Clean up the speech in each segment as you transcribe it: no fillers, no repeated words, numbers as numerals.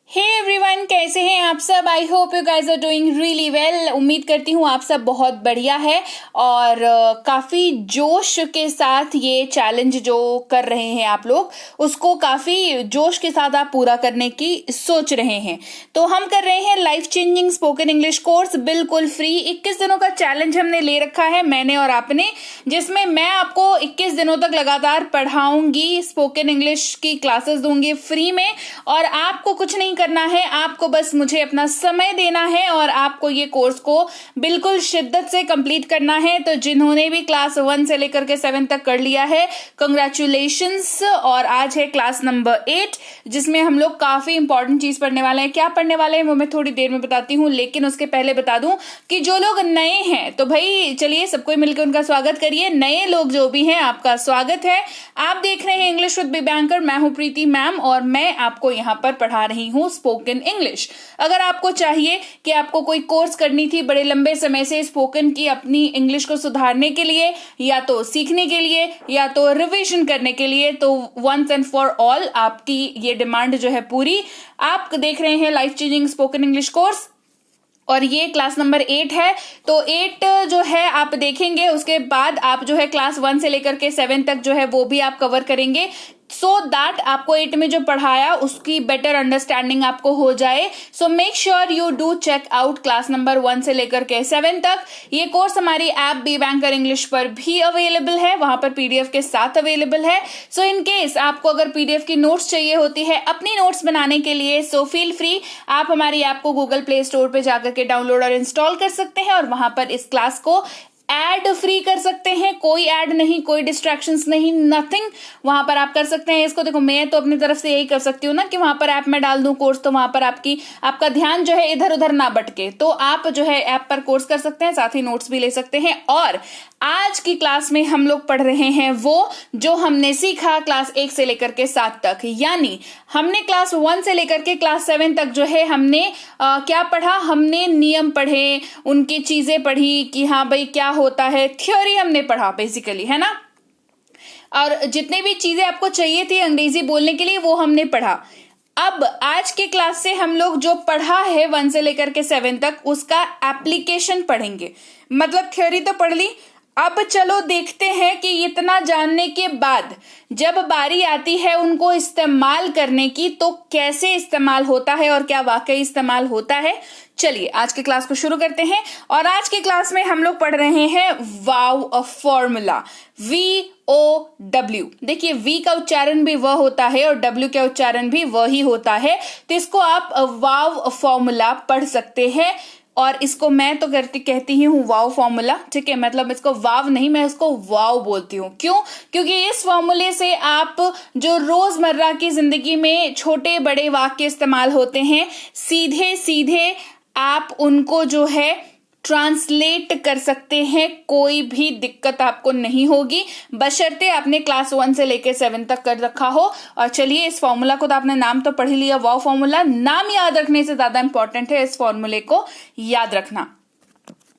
Hey everyone, कैसे हैं आप सब। I hope you guys are doing really well. उम्मीद करती हूँ आप सब बहुत बढ़िया है और काफ़ी जोश के साथ ये चैलेंज जो कर रहे हैं आप लोग, उसको काफ़ी जोश के साथ आप पूरा करने की सोच रहे हैं। तो हम कर रहे हैं life changing spoken English course, बिल्कुल फ्री। 21 दिनों का चैलेंज हमने ले रखा है, मैंने और आपने, जिसमें मैं आपको 21 दिनों तक लगातार पढ़ाऊंगी, स्पोकन इंग्लिश की क्लासेस दूंगी फ्री में। और आपको कुछ नहीं करना है, आपको बस मुझे अपना समय देना है और आपको ये कोर्स को बिल्कुल शिद्दत से कंप्लीट करना है। तो जिन्होंने भी क्लास 1 से लेकर के 7 तक कर लिया है, कंग्रेचुलेशंस। और आज है क्लास नंबर 8, जिसमें हम लोग काफी इंपॉर्टेंट चीज पढ़ने वाले हैं। क्या पढ़ने वाले हैं वो मैं थोड़ी देर में बताती हूँ, लेकिन उसके पहले बता दूं कि जो लोग नए हैं तो भाई चलिए सबको मिलकर उनका स्वागत करिए। नए लोग जो भी हैं, आपका स्वागत है। आप देख रहे हैं इंग्लिश विद बी बैंकर। मैं हूं प्रीति मैम और मैं आपको यहाँ पर पढ़ा रही हूँ स्पोकन इंग्लिश। अगर आपको चाहिए कि आपको कोई कोर्स करनी थी बड़े लंबे समय से स्पोकन की, अपनी इंग्लिश को सुधारने के लिए या तो सीखने के लिए या तो रिवीजन करने के लिए, तो वंस एंड फॉर ऑल आपकी ये डिमांड जो है पूरी। आप देख रहे हैं life changing spoken English course और ये क्लास नंबर 8 है। तो 8 जो है आप देखेंगे, उसके बाद आप जो है क्लास 1 से लेकर के 7 तक जो है वो भी आप कवर करेंगे, सो दैट आपको 8 में जो पढ़ाया उसकी बेटर अंडरस्टैंडिंग आपको हो जाए। So make sure you do check out class number 1 से लेकर के 7 तक। ये कोर्स हमारी ऐप बी बैंकर इंग्लिश पर भी अवेलेबल है, वहां पर पीडीएफ के साथ अवेलेबल है। सो इन केस आपको अगर पीडीएफ की नोट्स चाहिए होती है अपनी नोट्स बनाने के लिए, सो फील फ्री, आप हमारी ऐप को गूगल प्ले स्टोर पे जाकर के डाउनलोड और इंस्टॉल कर सकते हैं और वहां पर इस क्लास को एड फ्री कर सकते हैं। कोई एड नहीं, कोई डिस्ट्रैक्शंस नहीं, नथिंग। वहां पर आप कर सकते हैं इसको। देखो, मैं तो अपनी तरफ से यही कर सकती हूँ ना कि वहां पर ऐप में डाल दूं कोर्स, तो वहां पर आपका ध्यान जो है इधर उधर ना भटके। तो आप जो है ऐप पर कोर्स कर सकते हैं, साथ ही नोट्स भी ले सकते हैं। और आज की क्लास में हम लोग पढ़ रहे हैं वो जो हमने सीखा क्लास 1 से लेकर के 7 तक, यानी हमने क्लास 1 से लेकर के क्लास 7 तक जो है हमने क्या पढ़ा, हमने नियम पढ़े, उनकी चीजें पढ़ी कि हाँ भाई क्या होता है, थ्योरी हमने पढ़ा बेसिकली, है ना। और जितने भी चीजें आपको चाहिए थी अंग्रेजी बोलने के लिए वो हमने पढ़ा। अब आज के क्लास से हम लोग जो पढ़ा है 1 से लेकर के 7 तक, उसका एप्लीकेशन पढ़ेंगे। मतलब थ्योरी तो पढ़ ली, अब चलो देखते हैं कि इतना जानने के बाद जब बारी आती है उनको इस्तेमाल करने की, तो कैसे इस्तेमाल होता है और क्या वाकई इस्तेमाल होता है। चलिए आज की क्लास को शुरू करते हैं। और आज की क्लास में हम लोग पढ़ रहे हैं वाव फॉर्मूला, VOW। देखिए, V का उच्चारण भी वह होता है और W का उच्चारण भी वह ही होता है, तो इसको आप वाव फॉर्मूला पढ़ सकते हैं। और इसको मैं तो कहती ही हूँ वाव फॉर्मूला, ठीक है। मतलब इसको वाव नहीं, मैं इसको वाव बोलती हूँ। क्यों? क्योंकि इस फॉर्मूले से आप जो रोजमर्रा की जिंदगी में छोटे बड़े वाक्य इस्तेमाल होते हैं, सीधे सीधे आप उनको जो है ट्रांसलेट कर सकते हैं। कोई भी दिक्कत आपको नहीं होगी, बशर्ते आपने क्लास 1 से लेकर 7 तक कर रखा हो। और चलिए, इस फॉर्मूला को तो आपने नाम तो पढ़ लिया, वाव फॉर्मूला। नाम याद रखने से ज्यादा इंपॉर्टेंट है इस फॉर्मूले को याद रखना।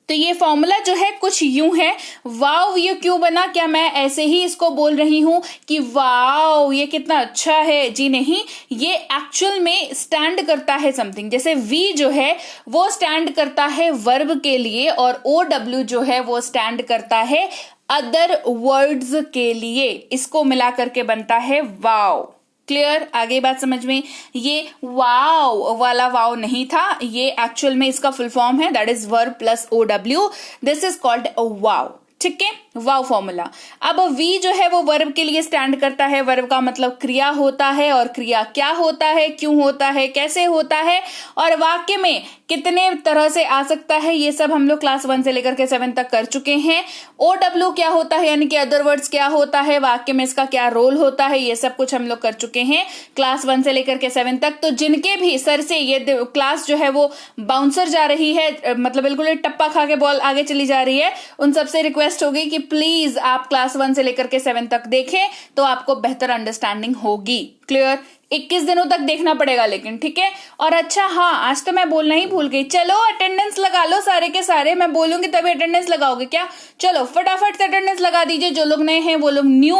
तो ये फॉर्मूला जो है कुछ यूं है। वाव ये क्यों बना? क्या मैं ऐसे ही इसको बोल रही हूं कि वाव ये कितना अच्छा है? जी नहीं, ये एक्चुअल में स्टैंड करता है समथिंग। जैसे वी जो है वो स्टैंड करता है वर्ब के लिए और OW जो है वो स्टैंड करता है अदर वर्ड्स के लिए। इसको मिला करके बनता है वाव। क्लियर? आगे बात समझ में? ये वाव वाला वाव नहीं था, ये एक्चुअल में इसका फुल फॉर्म है, that is verb plus OW। This is called vow, ठीक है, वाव फॉर्मूला। अब वी जो है वो वर्ब के लिए स्टैंड करता है। वर्ब का मतलब क्रिया होता है, और क्रिया क्या होता है, क्यों होता है, कैसे होता है, और वाक्य में कितने तरह से आ सकता है, ये सब हम लोग क्लास 1 से लेकर के 7 तक कर चुके हैं। OW क्या होता है, यानी कि अदर वर्ड्स क्या होता है, वाक्य में इसका क्या रोल होता है, ये सब कुछ हम लोग कर चुके हैं क्लास 1 से लेकर के 7 तक। तो जिनके भी सर से ये क्लास जो है वो बाउंसर जा रही है, मतलब बिल्कुल टप्पा खा के बॉल आगे चली जा रही है, उन सबसे रिक्वेस्ट होगी कि प्लीज आप क्लास 1 से लेकर के 7 तक देखें, तो आपको बेहतर अंडरस्टैंडिंग होगी। क्लियर? 21 दिनों तक देखना पड़ेगा लेकिन, ठीक है। और अच्छा हाँ, आज तो मैं बोलना ही भूल गई, चलो अटेंडेंस लगा लो सारे के सारे। मैं बोलूंगी तभी अटेंडेंस लगाओगे क्या? चलो फटाफट से अटेंडेंस लगा दीजिए। जो लोग नए हैं वो लोग न्यू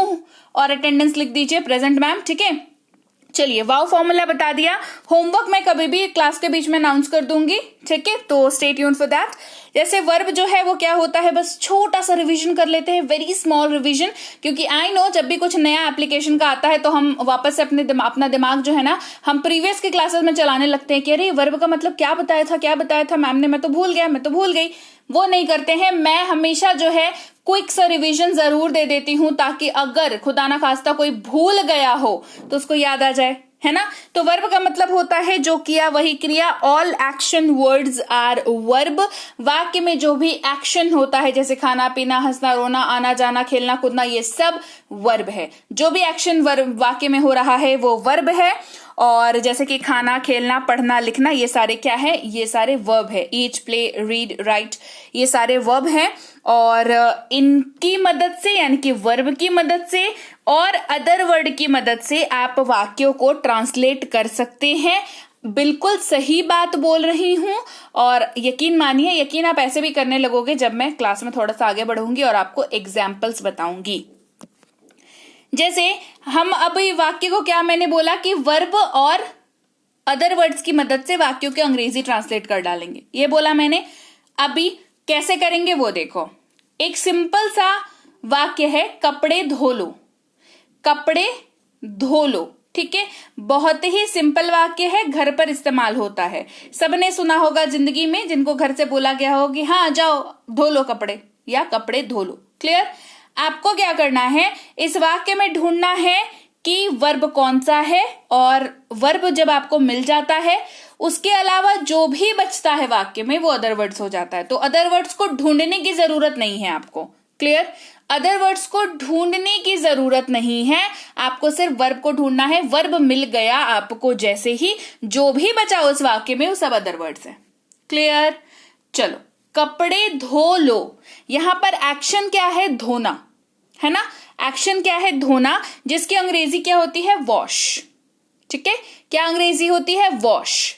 और अटेंडेंस लिख दीजिए प्रेजेंट मैम, ठीक है। चलिए, वाव फॉर्मूला बता दिया। होमवर्क मैं कभी भी क्लास के बीच में अनाउंस कर दूंगी, ठीक है, तो स्टे ट्यून्ड फॉर दैट। जैसे वर्ब जो है वो क्या होता है, बस छोटा सा रिवीजन कर लेते हैं, वेरी स्मॉल रिवीजन, क्योंकि आई नो जब भी कुछ नया एप्लीकेशन का आता है तो हम वापस से अपना दिमाग जो है ना, हम प्रीवियस के क्लासेस में चलाने लगते हैं कि अरे वर्ब का मतलब क्या बताया था मैम ने, मैं तो भूल गई। वो नहीं करते हैं। मैं हमेशा जो है क्विक सा रिवीजन जरूर दे देती हूं, ताकि अगर खुदा ना खास्ता कोई भूल गया हो तो उसको याद आ जाए, है ना। तो वर्ब का मतलब होता है जो किया वही क्रिया। All action words are verb. वाक्य में जो भी एक्शन होता है, जैसे खाना पीना, हंसना रोना, आना जाना, खेलना कूदना, ये सब वर्ब है। जो भी एक्शन वाक्य में हो रहा है वो वर्ब है। और जैसे कि खाना, खेलना, पढ़ना, लिखना, ये सारे क्या है, ये सारे वर्ब है। ईट, प्ले, रीड, राइट, ये सारे वर्ब हैं। और इनकी मदद से, यानी कि वर्ब की मदद से और अदर वर्ड की मदद से आप वाक्यों को ट्रांसलेट कर सकते हैं। बिल्कुल सही बात बोल रही हूं। और यकीन मानिए, यकीन आप ऐसे भी करने लगोगे जब मैं क्लास में थोड़ा सा आगे बढ़ूंगी और आपको एग्जाम्पल्स बताऊंगी। जैसे हम अभी वाक्य को क्या मैंने बोला कि वर्ब और अदर वर्ड्स की मदद से वाक्यों के अंग्रेजी ट्रांसलेट कर डालेंगे, ये बोला मैंने। अभी कैसे करेंगे वो देखो। एक सिंपल सा वाक्य है, कपड़े धो लो। कपड़े धो लो, ठीक है, बहुत ही सिंपल वाक्य है, घर पर इस्तेमाल होता है। सबने सुना होगा जिंदगी में, जिनको घर से बोला गया हो कि हाँ जाओ धो लो कपड़े, या कपड़े धो लो। क्लियर। आपको क्या करना है, इस वाक्य में ढूंढना है कि वर्ब कौन सा है, और वर्ब जब आपको मिल जाता है उसके अलावा जो भी बचता है वाक्य में वो अदर वर्ड्स हो जाता है। तो अदर वर्ड्स को ढूंढने की जरूरत नहीं है आपको। क्लियर। अदर वर्ड्स को ढूंढने की जरूरत नहीं है, आपको सिर्फ वर्ब को ढूंढना है। वर्ब मिल गया आपको, जैसे ही जो भी बचा उस वाक्य में वो सब अदर वर्ड्स है। क्लियर। चलो, कपड़े धो लो। यहां पर एक्शन क्या है, धोना, है ना। एक्शन क्या है, धोना, जिसकी अंग्रेजी क्या होती है, वॉश। ठीक है, क्या अंग्रेजी होती है, वॉश।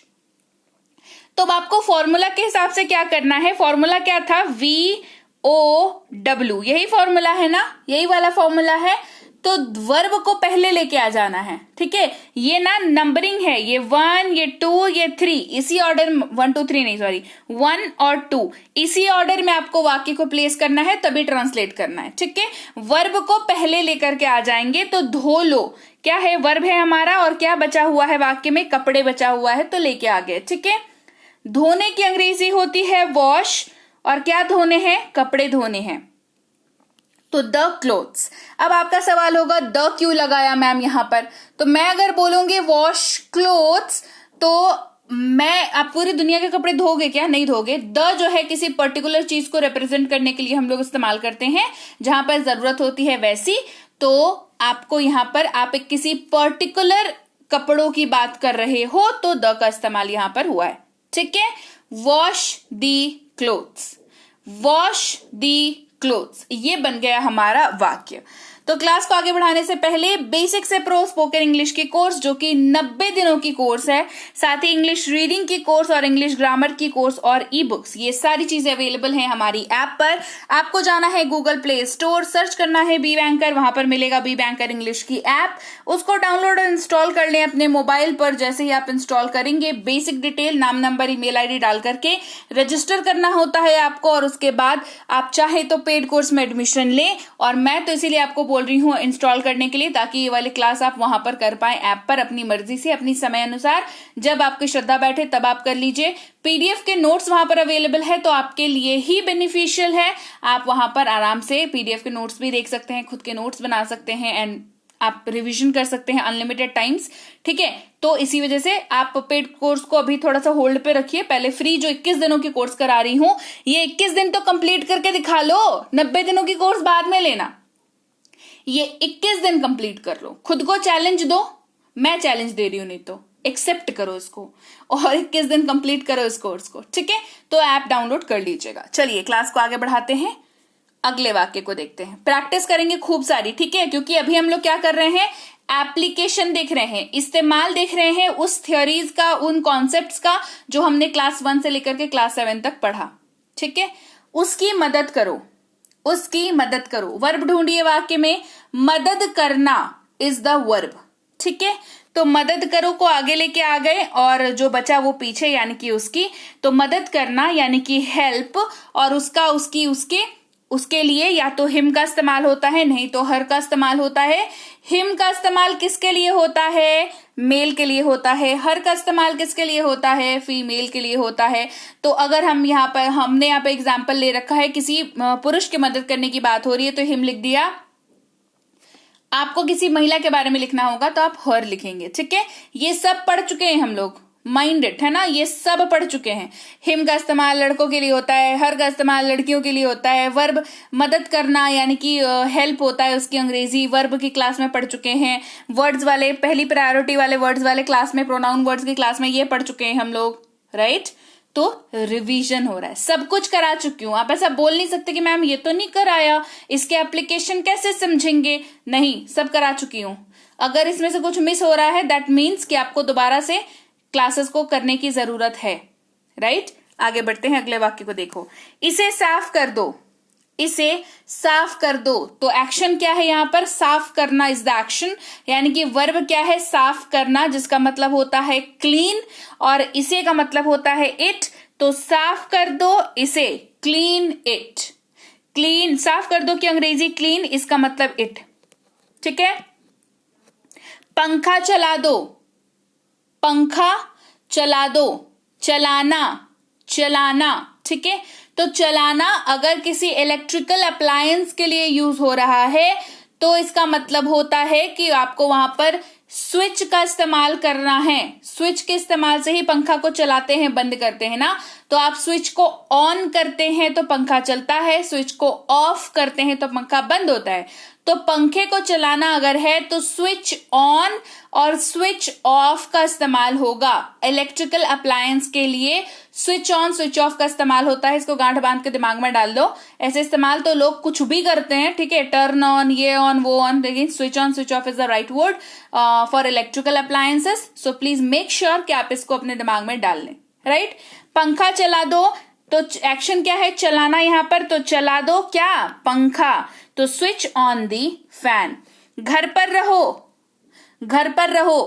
तो अब आपको फॉर्मूला के हिसाब से क्या करना है, फॉर्मूला क्या था, VOW, यही फॉर्मूला है ना, यही वाला फॉर्मूला है। तो वर्ब को पहले लेके आ जाना है, ठीक है। ये ना नंबरिंग है, ये 1, ये 2, ये 3, इसी ऑर्डर, 1 2 3 नहीं, सॉरी, 1 और 2 इसी ऑर्डर में आपको वाक्य को प्लेस करना है, तभी ट्रांसलेट करना है, ठीक है। वर्ब को पहले लेकर के आ जाएंगे। तो धो लो क्या है, वर्ब है हमारा, और क्या बचा हुआ है वाक्य में, कपड़े बचा हुआ है, तो लेके आ गए, ठीक है। धोने की अंग्रेजी होती है वॉश, और क्या धोने हैं, कपड़े धोने हैं, तो द क्लोथ्स। अब आपका सवाल होगा द क्यों लगाया मैम यहां पर। तो मैं अगर बोलूंगी वॉश क्लोथ्स, तो आप पूरी दुनिया के कपड़े धोगे क्या, नहीं धोगे। द जो है किसी पर्टिकुलर चीज को रिप्रेजेंट करने के लिए हम लोग इस्तेमाल करते हैं, जहां पर जरूरत होती है वैसी। तो आपको यहां पर, आप एक किसी पर्टिकुलर कपड़ों की बात कर रहे हो तो द का इस्तेमाल यहां पर हुआ है, ठीक है। वॉश दी क्लोथ्स, वॉश दी क्लोथ्स, ये बन गया हमारा वाक्य। तो क्लास को आगे बढ़ाने से पहले बेसिक से प्रो स्पोकन इंग्लिश की कोर्स, जो कि 90 दिनों की कोर्स है, साथ ही इंग्लिश रीडिंग की कोर्स और इंग्लिश ग्रामर की कोर्स और ई बुक्स, ये सारी चीजें अवेलेबल हैं हमारी ऐप पर। आपको जाना है गूगल प्ले स्टोर, सर्च करना है बी बैंकर, वहां पर मिलेगा बी बैंकर इंग्लिश की ऐप। उसको डाउनलोड और इंस्टॉल कर लें अपने मोबाइल पर। जैसे ही आप इंस्टॉल करेंगे, बेसिक डिटेल, नाम नंबर ईमेल आईडी डाल करके रजिस्टर करना होता है आपको, और उसके बाद आप चाहे तो पेड कोर्स में एडमिशन लें। और मैं तो इसीलिए आपको बोल रही हूँ इंस्टॉल करने के लिए, ताकि ये वाली क्लास आप वहां पर कर पाए ऐप पर, अपनी मर्जी से, अपनी समय अनुसार, जब आपकी श्रद्धा बैठे तब आप कर लीजिए। पीडीएफ के नोट्स वहां पर अवेलेबल है, तो आपके लिए ही बेनिफिशियल है। आप वहां पर आराम से पीडीएफ के नोट्स भी देख सकते हैं, खुद के नोट्स बना सकते हैं, एंड आप रिवीजन कर सकते हैं अनलिमिटेड टाइम्स, ठीक है। तो इसी वजह से आप पेड कोर्स को अभी थोड़ा सा होल्ड पे रखिए। पहले फ्री जो 21 दिनों की कोर्स करा रही हूं, ये 21 दिन तो कंप्लीट करके दिखा लो, 90 दिनों की कोर्स बाद में लेना। ये 21 दिन कंप्लीट कर लो, खुद को चैलेंज दो, मैं चैलेंज दे रही हूं, नहीं तो एक्सेप्ट करो इसको, और 21 दिन कंप्लीट करो इस कोर्स को, ठीक है। तो ऐप डाउनलोड कर लीजिएगा। चलिए क्लास को आगे बढ़ाते हैं, अगले वाक्य को देखते हैं। प्रैक्टिस करेंगे खूब सारी, ठीक है, क्योंकि अभी हम लोग क्या कर रहे हैं, एप्लीकेशन देख रहे हैं, इस्तेमाल देख रहे हैं उस थ्योरीज का, उन कॉन्सेप्ट्स का जो हमने क्लास 1 से लेकर के क्लास 7 तक पढ़ा, ठीक है। उसकी मदद करो, उसकी मदद करो। वर्ब ढूंढिए वाक्य में, मदद करना इज द वर्ब, ठीक है। तो मदद करो को आगे लेके आ गए और जो बचा वो पीछे, यानी कि उसकी। तो मदद करना यानी कि हेल्प, और उसका, उसकी, उसके, उसके लिए या तो हिम का इस्तेमाल होता है, नहीं तो हर का इस्तेमाल होता है। हिम का इस्तेमाल किसके लिए होता है? मेल के लिए होता है। हर का इस्तेमाल किसके लिए होता है? फीमेल के लिए होता है। तो अगर हमने यहाँ पे एग्जाम्पल ले रखा है, किसी पुरुष की मदद करने की बात हो रही है तो हिम लिख दिया। आपको किसी महिला के बारे में लिखना होगा तो आप हर लिखेंगे, ठीक है। ये सब पढ़ चुके हैं हम लोग, माइंड इट, है ना, ये सब पढ़ चुके हैं। हिम का इस्तेमाल लड़कों के लिए होता है, हर का इस्तेमाल लड़कियों के लिए होता है। वर्ब मदद करना यानी कि हेल्प होता है, उसकी अंग्रेजी वर्ब की क्लास में पढ़ चुके हैं। वर्ड्स वाले, पहली प्रायोरिटी वाले वर्ड्स वाले क्लास में, प्रोनाउन वर्ड्स की क्लास में ये पढ़ चुके हैं हम लोग, राइट। तो रिवीजन हो रहा है, सब कुछ करा चुकी हूं। आप ऐसा बोल नहीं सकते कि मैम ये तो नहीं कराया, इसके एप्लीकेशन कैसे समझेंगे, नहीं, सब करा चुकी हूं। अगर इसमें से कुछ मिस हो रहा है दैट मीन्स कि आपको दोबारा से क्लासेस को करने की जरूरत है, राइट। आगे बढ़ते हैं, अगले वाक्य को देखो। इसे साफ कर दो, इसे साफ कर दो। तो एक्शन क्या है यहाँ पर? साफ करना इज द एक्शन, यानी कि वर्ब क्या है? साफ करना, जिसका मतलब होता है क्लीन, और इसे का मतलब होता है इट। तो साफ कर दो इसे, क्लीन इट। क्लीन, साफ कर दो की अंग्रेजी क्लीन, इसका मतलब इट, ठीक है। पंखा चला दो, पंखा चला दो, चलाना, चलाना, ठीक है। तो चलाना अगर किसी इलेक्ट्रिकल अप्लायंस के लिए यूज हो रहा है तो इसका मतलब होता है कि आपको वहां पर स्विच का इस्तेमाल करना है। स्विच के इस्तेमाल से ही पंखा को चलाते हैं, बंद करते हैं ना। तो आप स्विच को ऑन करते हैं तो पंखा चलता है, स्विच को ऑफ करते हैं तो पंखा बंद होता है। तो पंखे को चलाना अगर है तो स्विच ऑन और स्विच ऑफ का इस्तेमाल होगा। इलेक्ट्रिकल अप्लायंस के लिए स्विच ऑन स्विच ऑफ का इस्तेमाल होता है। इसको गांठ बांध के दिमाग में डाल दो। ऐसे इस्तेमाल तो लोग कुछ भी करते हैं, ठीक है, टर्न ऑन, ये ऑन, वो ऑन, लेकिन switch on switch off is the right word for electrical appliances. So please make sure कि आप इसको अपने दिमाग में डाल लें, राइट। पंखा चला दो, तो एक्शन क्या है? चलाना यहां पर। तो चला दो क्या? पंखा। तो स्विच ऑन दी फैन। घर पर रहो, घर पर रहो,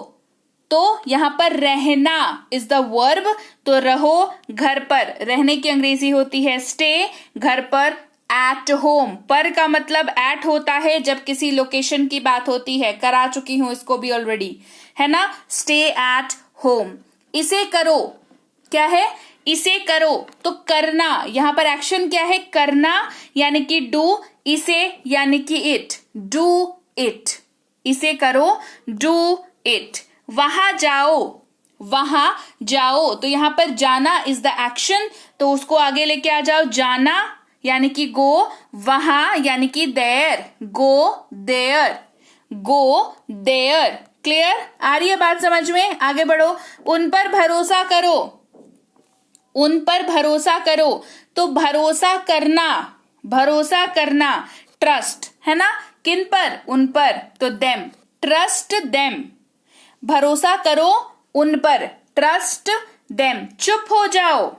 तो यहां पर रहना इज द वर्ब। तो रहो घर पर, रहने की अंग्रेजी होती है स्टे। घर पर एट होम, पर का मतलब एट होता है जब किसी लोकेशन की बात होती है। करा चुकी हूं इसको भी ऑलरेडी, है ना। Stay at home. इसे करो, क्या है? इसे करो, तो करना, यहां पर एक्शन क्या है? करना, यानी कि डू। इसे यानी कि इट, डू इट। इसे करो, डू इट। वहां जाओ, वहां जाओ, तो यहां पर जाना इज द एक्शन। तो उसको आगे लेके आ जाओ, जाना यानी कि गो, वहां यानी कि there, go there, go there. Clear? आ रही है बात समझ में? आगे बढ़ो। उन पर भरोसा करो, उन पर भरोसा करो, तो भरोसा करना, भरोसा करना, ट्रस्ट, है ना। किन पर? उन पर, तो देम, ट्रस्ट देम। भरोसा करो उन पर, ट्रस्ट देम। चुप हो जाओ,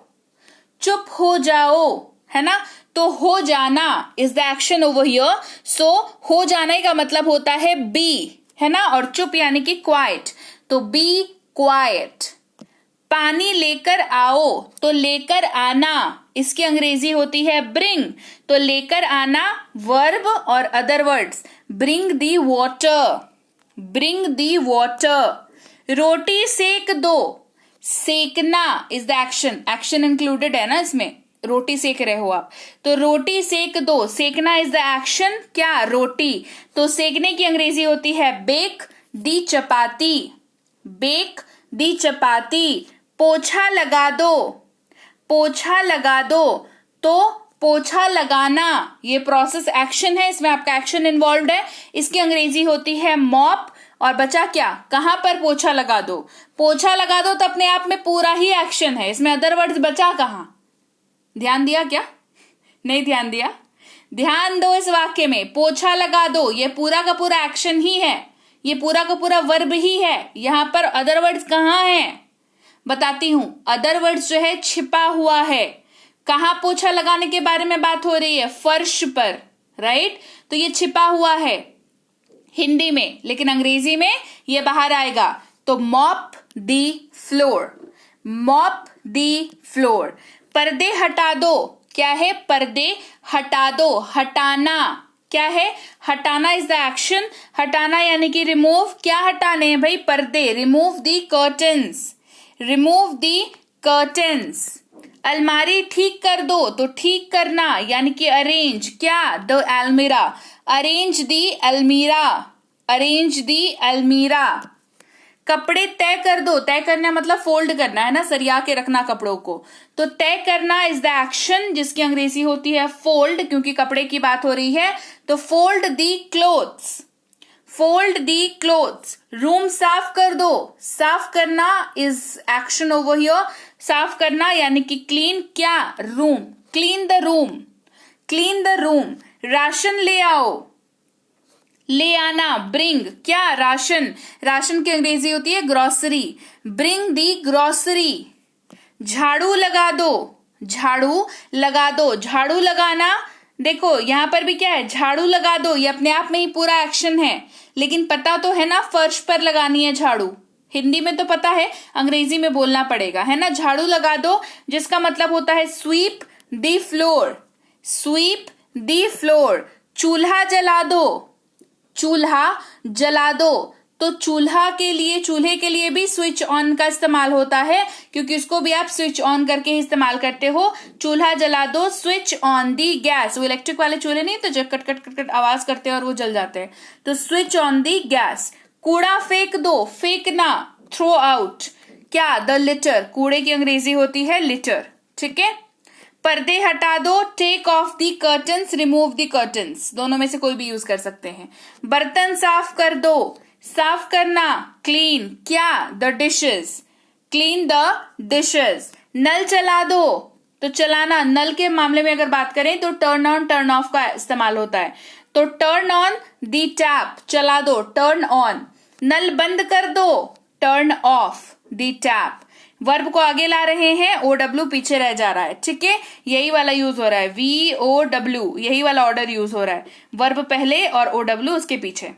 चुप हो जाओ, है ना। तो हो जाना is the action over here. So हो जाने का मतलब होता है बी, है ना, और चुप यानी कि क्वाइट। तो बी क्वाइट। पानी लेकर आओ, तो लेकर आना, इसकी अंग्रेजी होती है ब्रिंग। तो लेकर आना वर्ब और other words. Bring the water, bring the water. रोटी सेक दो, सेकना is the action, action included है ना इसमें। रोटी सेक रहे हो आप, तो रोटी सेक दो, सेकना इज द एक्शन। क्या? रोटी। तो सेकने की अंग्रेजी होती है बेक दी चपाती, बेक दी चपाती। पोछा लगा दो, पोछा लगा दो, तो पोछा लगाना, ये प्रोसेस एक्शन है, इसमें आपका एक्शन इन्वॉल्व है। इसकी अंग्रेजी होती है मॉप। और बचा क्या? कहां पर पोछा लगा दो? पोछा लगा दो तो अपने आप में पूरा ही एक्शन है, इसमें अदर वर्ड्स बचा कहां? ध्यान दिया क्या? नहीं ध्यान दिया? ध्यान दो इस वाक्य में। पोछा लगा दो, ये पूरा का पूरा एक्शन ही है, ये पूरा का पूरा वर्ब ही है। यहां पर अदर वर्ड्स कहां हैं? बताती हूं। अदर वर्ड्स जो है छिपा हुआ है। कहां पोछा लगाने के बारे में बात हो रही है? फर्श पर, राइट। तो ये छिपा हुआ है हिंदी में, लेकिन अंग्रेजी में ये बाहर आएगा। तो मॉप दी फ्लोर, मॉप दी फ्लोर। पर्दे हटा दो, क्या है? पर्दे हटा दो, हटाना क्या है? हटाना इज द एक्शन, हटाना यानी कि रिमूव। क्या हटाने हैं भाई? पर्दे। Remove the curtains, remove the curtains. अलमारी ठीक कर दो, तो ठीक करना यानी कि अरेंज, क्या? द अलमीरा, अरेंज दी अलमीरा, अरेंज दी अलमीरा। कपड़े तय कर दो, तय करना मतलब फोल्ड करना है ना, सरिया के रखना कपड़ों को। तो तय करना इज द एक्शन, जिसकी अंग्रेजी होती है फोल्ड, क्योंकि कपड़े की बात हो रही है। तो फोल्ड दी क्लोथ्स, फोल्ड दी क्लोथ्स। रूम साफ कर दो, साफ करना इज एक्शन ओवर हियर, साफ करना यानी कि क्लीन, क्या? Room, clean the room, clean the room. Ration ले आओ, ले आना, ब्रिंग, क्या? राशन, राशन की अंग्रेजी होती है ग्रोसरी, ब्रिंग दी ग्रोसरी। झाड़ू लगा दो, झाड़ू लगा दो, झाड़ू लगाना। देखो यहां पर भी क्या है? झाड़ू लगा दो, ये अपने आप में ही पूरा एक्शन है, लेकिन पता तो है ना फर्श पर लगानी है झाड़ू। हिंदी में तो पता है, अंग्रेजी में बोलना पड़ेगा, है ना। झाड़ू लगा दो जिसका मतलब होता है sweep the floor, sweep the floor. चूल्हा जला दो, चूल्हा जला दो। तो चूल्हा के लिए, चूल्हे के लिए भी स्विच ऑन का इस्तेमाल होता है, क्योंकि उसको भी आप स्विच ऑन करके ही इस्तेमाल करते हो। चूल्हा जला दो, स्विच ऑन दी गैस। वो इलेक्ट्रिक वाले चूल्हे नहीं तो जो कट कट कट कट आवाज करते हैं और वो जल जाते हैं, तो स्विच ऑन दी गैस। कूड़ा फेंक दो, फेंकना, थ्रो आउट, क्या? द लिटर, कूड़े की अंग्रेजी होती है लिटर, ठीक है। पर्दे हटा दो, take off the curtains, remove the curtains, दोनों में से कोई भी यूज कर सकते हैं। बर्तन साफ कर दो, साफ करना, क्लीन, क्या? The dishes, clean the dishes. नल चला दो, तो चलाना, नल के मामले में अगर बात करें तो टर्न ऑन टर्न ऑफ का इस्तेमाल होता है। तो टर्न ऑन दी टैप, चला दो, टर्न ऑन। नल बंद कर दो, turn of the tap. Verb को आगे ला रहे हैं, OW पीछे रह जा रहा है, ठीक है। यही वाला यूज हो रहा है, VOW, यही वाला ऑर्डर यूज हो रहा है, वर्ब पहले और OW उसके पीछे।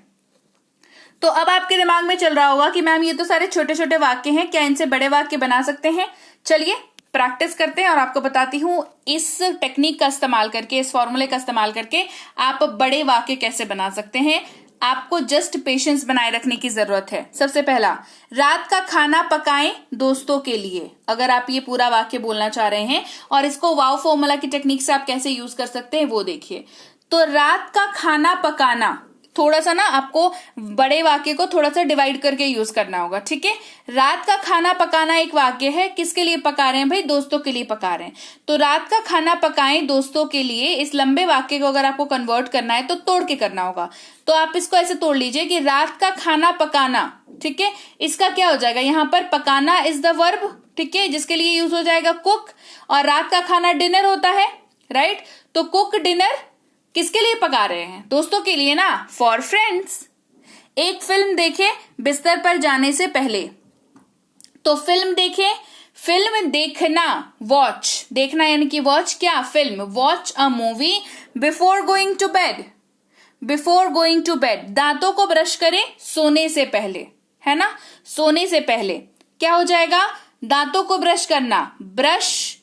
तो अब आपके दिमाग में चल रहा होगा कि मैम ये तो सारे छोटे छोटे वाक्य हैं, क्या इनसे बड़े वाक्य बना सकते हैं? चलिए प्रैक्टिस करते हैं और आपको बताती हूं इस टेक्निक का इस्तेमाल करके, इस फॉर्मूले का इस्तेमाल करके आप बड़े वाक्य कैसे बना सकते हैं। आपको जस्ट पेशेंस बनाए रखने की जरूरत है। सबसे पहला, रात का खाना पकाएं दोस्तों के लिए। अगर आप ये पूरा वाक्य बोलना चाह रहे हैं और इसको वाव फॉर्मूला की टेक्निक से आप कैसे यूज कर सकते हैं वो देखिए। तो रात का खाना पकाना, थोड़ा सा ना आपको बड़े वाक्य को थोड़ा सा डिवाइड करके यूज करना होगा, ठीक है। रात का खाना पकाना एक वाक्य है, किसके लिए पका रहे हैं भाई? दोस्तों के लिए पका रहे हैं। तो रात का खाना पकाएं दोस्तों के लिए, इस लंबे वाक्य को अगर आपको कन्वर्ट करना है तो तोड़ के करना होगा। तो आप इसको ऐसे तोड़ लीजिए कि रात का खाना पकाना, ठीक है। इसका क्या हो जाएगा? यहाँ पर पकाना इज द वर्ब, ठीक है, जिसके लिए यूज हो जाएगा कुक। और रात का खाना डिनर होता है, राइट। तो कुक डिनर किसके लिए पका रहे हैं? दोस्तों के लिए ना, फॉर फ्रेंड्स। एक फिल्म देखें बिस्तर पर जाने से पहले। तो फिल्म देखें, फिल्म देखना, वॉच, देखना यानी कि वॉच, क्या? फिल्म। Watch a movie before going to bed, before going to bed. दांतों को ब्रश करें सोने से पहले, है ना, सोने से पहले। क्या हो जाएगा? दांतों को ब्रश करना, brush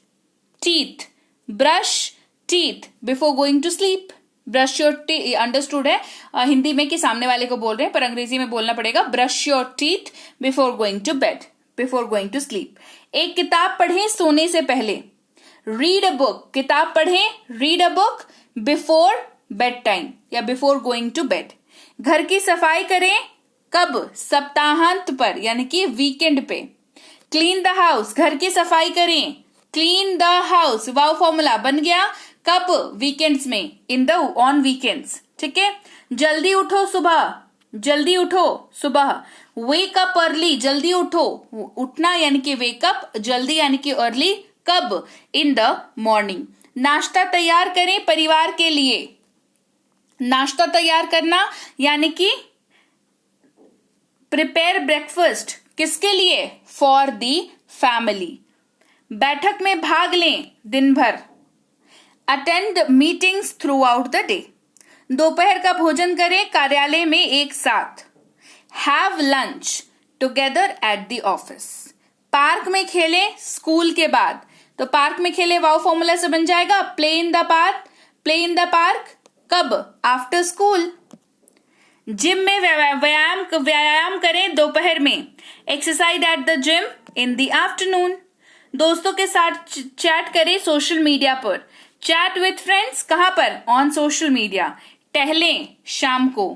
teeth, brush teeth before going to sleep. Brush your teeth, understood है हिंदी में कि सामने वाले को बोल रहे हैं, पर अंग्रेजी में बोलना पड़ेगा brush your teeth before going to bed, before going to sleep. एक किताब पढ़ें सोने से पहले, रीड अ बुक, किताब पढ़ें, read a book before bed time या बिफोर गोइंग टू बेड। घर की सफाई करें, कब? सप्ताहांत पर यानी कि वीकेंड पे। क्लीन द हाउस, घर की सफाई करें, clean the house, wow formula बन गया, कब? वीकेंड्स में, इन द ऑन वीकेंड्स, ठीक है। जल्दी उठो सुबह, जल्दी उठो सुबह। वेक अप अर्ली, जल्दी उठो, उठना यानी कि वेक अप, जल्दी यानी कि अर्ली, कब? In the morning. नाश्ता तैयार करें परिवार के लिए, नाश्ता तैयार करना यानी कि प्रिपेयर ब्रेकफास्ट, किसके लिए? For the family. बैठक में भाग लें दिन भर, attend meetings through out the day. दोपहर का भोजन करें कार्यालय में एक साथ, have lunch together at the office. Park में खेले स्कूल के बाद, तो पार्क में खेले वाव फॉर्मूला से बन जाएगा play in the park. Play in the park कब? After school. जिम में व्यायाम करें दोपहर में, exercise at the gym in the afternoon. दोस्तों के साथ चैट करें सोशल मीडिया पर, चैट विथ फ्रेंड्स कहां पर? On social media. टहलें शाम को,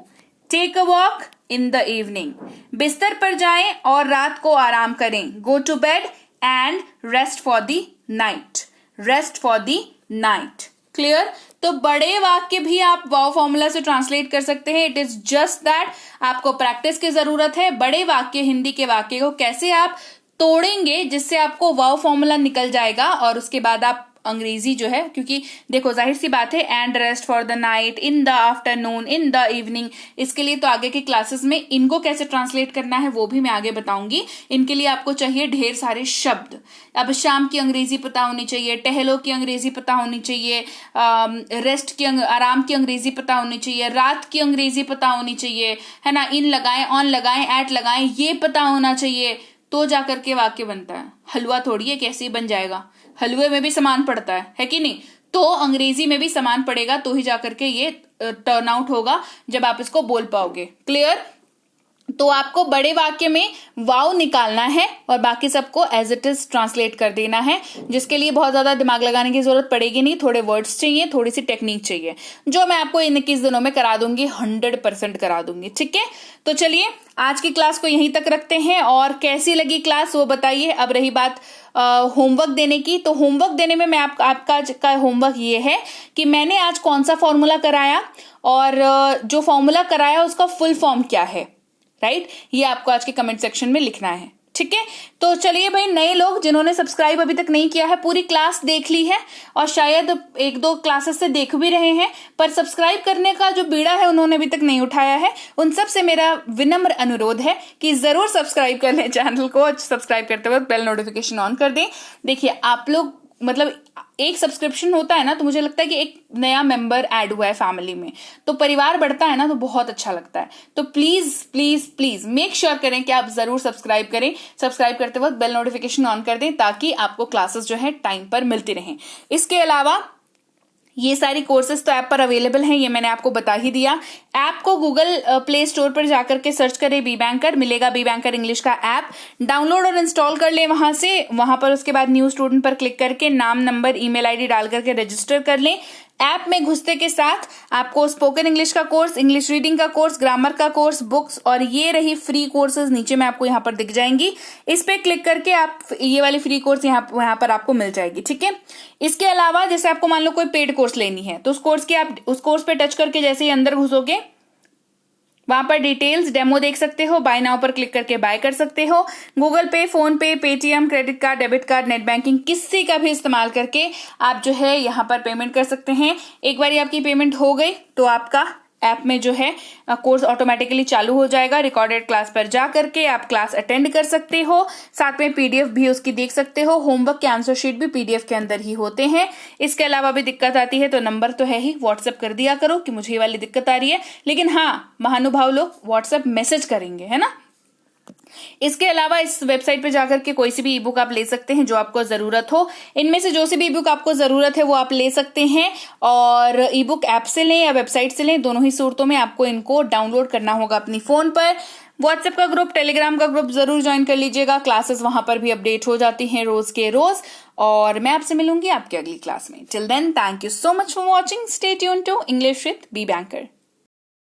take a walk in the evening. बिस्तर पर जाएं और रात को आराम करें, go to bed and rest for the night. Rest for the night. Clear? तो बड़े वाक्य भी आप वाव फॉर्मूला से ट्रांसलेट कर सकते हैं। इट इज जस्ट दैट आपको प्रैक्टिस की जरूरत है। बड़े वाक्य, हिंदी के वाक्य को कैसे आप तोड़ेंगे जिससे आपको वाव फॉर्मूला निकल जाएगा, और उसके बाद आप अंग्रेजी जो है, क्योंकि देखो जाहिर सी बात है, and rest for the night, in the afternoon, in the evening, इसके लिए तो आगे की क्लासेस में इनको कैसे ट्रांसलेट करना है वो भी मैं आगे बताऊंगी। इनके लिए आपको चाहिए ढेर सारे शब्द। अब शाम की अंग्रेजी पता होनी चाहिए, टहलो की अंग्रेजी पता होनी चाहिए, रेस्ट की, आराम की अंग्रेजी पता होनी चाहिए, रात की अंग्रेजी पता होनी चाहिए, है ना। इन लगाएं, ऑन लगाएं, एट लगाएं, ये पता होना चाहिए, तो जाकर के वाक्य बनता है। हलवा थोड़ी है कैसे ही बन जाएगा, हलवे में भी सामान पड़ता है कि नहीं? तो अंग्रेजी में भी सामान पड़ेगा तो ही जाकर के ये टर्न आउट होगा जब आप इसको बोल पाओगे। क्लियर? तो आपको बड़े वाक्य में वाव निकालना है और बाकी सबको एज इट इज ट्रांसलेट कर देना है, जिसके लिए बहुत ज्यादा दिमाग लगाने की जरूरत पड़ेगी नहीं। थोड़े वर्ड्स चाहिए, थोड़ी सी टेक्निक चाहिए, जो मैं आपको इन 21 दिनों में करा दूंगी, 100% करा दूंगी। ठीक है, तो चलिए आज की क्लास को यहीं तक रखते हैं। और कैसी लगी क्लास वो बताइए। अब रही बात होमवर्क देने की, तो होमवर्क देने में मैं आपका होमवर्क ये है कि मैंने आज कौन सा फॉर्मूला कराया और जो फॉर्मूला कराया उसका फुल फॉर्म क्या है, राइट? ये आपको आज के कमेंट सेक्शन में लिखना है। ठीक है, तो चलिए भाई, नए लोग जिन्होंने सब्सक्राइब अभी तक नहीं किया है, पूरी क्लास देख ली है और शायद 1-2 क्लासेस से देख भी रहे हैं, पर सब्सक्राइब करने का जो बीड़ा है उन्होंने अभी तक नहीं उठाया है। उन सब से मेरा विनम्र अनुरोध है कि जरूर सब्सक्राइब कर लें चैनल को। सब्सक्राइब करते वक्त बेल नोटिफिकेशन ऑन कर दें। देखिए आप लोग, मतलब एक सब्सक्रिप्शन होता है ना, तो मुझे लगता है कि एक नया मेंबर ऐड हुआ है फैमिली में, तो परिवार बढ़ता है ना, तो बहुत अच्छा लगता है। तो please please please make sure करें कि आप जरूर सब्सक्राइब करें। सब्सक्राइब करते वक्त बेल नोटिफिकेशन ऑन कर दें ताकि आपको क्लासेस जो है टाइम पर मिलती रहें। इसके अलावा ये सारी कोर्सेज तो ऐप पर अवेलेबल हैं, ये मैंने आपको बता ही दिया। ऐप को गूगल प्ले स्टोर पर जाकर के सर्च करें, बी बैंकर मिलेगा, बी बैंकर इंग्लिश का ऐप डाउनलोड और इंस्टॉल कर लें वहां पर उसके बाद न्यू स्टूडेंट पर क्लिक करके नाम, नंबर, ईमेल आईडी डाल करके रजिस्टर कर लें। ऐप में घुसते के साथ आपको स्पोकन इंग्लिश का कोर्स, इंग्लिश रीडिंग का कोर्स, ग्रामर का कोर्स, बुक्स और ये रही फ्री कोर्सेज नीचे में आपको यहाँ पर दिख जाएंगी। इस पे क्लिक करके आप ये वाली फ्री कोर्स यहाँ पर आपको मिल जाएगी। ठीक है, इसके अलावा जैसे आपको मान लो कोई पेड कोर्स लेनी है तो उस कोर्स पे टच करके जैसे ही अंदर घुसोगे वहां पर डिटेल्स, डेमो देख सकते हो, बाय नाउ पर क्लिक करके बाय कर सकते हो। गूगल पे, फोन पे, Paytm, credit card, debit card, net banking किसी का भी इस्तेमाल करके आप जो है यहाँ पर पेमेंट कर सकते हैं। एक बार आपकी पेमेंट हो गई तो आपका ऐप में जो है कोर्स ऑटोमेटिकली चालू हो जाएगा। रिकॉर्डेड क्लास पर जा करके आप क्लास अटेंड कर सकते हो, साथ में पीडीएफ भी उसकी देख सकते हो। होमवर्क के आंसर शीट भी पीडीएफ के अंदर ही होते हैं। इसके अलावा भी दिक्कत आती है तो नंबर तो है ही, व्हाट्सएप कर दिया करो कि मुझे ये वाली दिक्कत आ रही है। लेकिन हाँ, महानुभाव लोग व्हाट्सएप मैसेज करेंगे, है ना। इसके अलावा इस वेबसाइट पे जाकर के कोई सी भी ई बुक आप ले सकते हैं जो आपको जरूरत हो। इनमें से जो सी भी ई बुक आपको जरूरत है वो आप ले सकते हैं, और ई बुक ऐप से लें या वेबसाइट से लें, दोनों ही सूरतों में आपको इनको डाउनलोड करना होगा अपनी फोन पर। व्हाट्सएप का ग्रुप, टेलीग्राम का ग्रुप जरूर ज्वाइन कर लीजिएगा। क्लासेस वहां पर भी अपडेट हो जाती हैं रोज के रोज, और मैं आपसे मिलूंगी आपकी अगली क्लास में। Till then, thank you so much for watching. Stay tuned to English with be banker.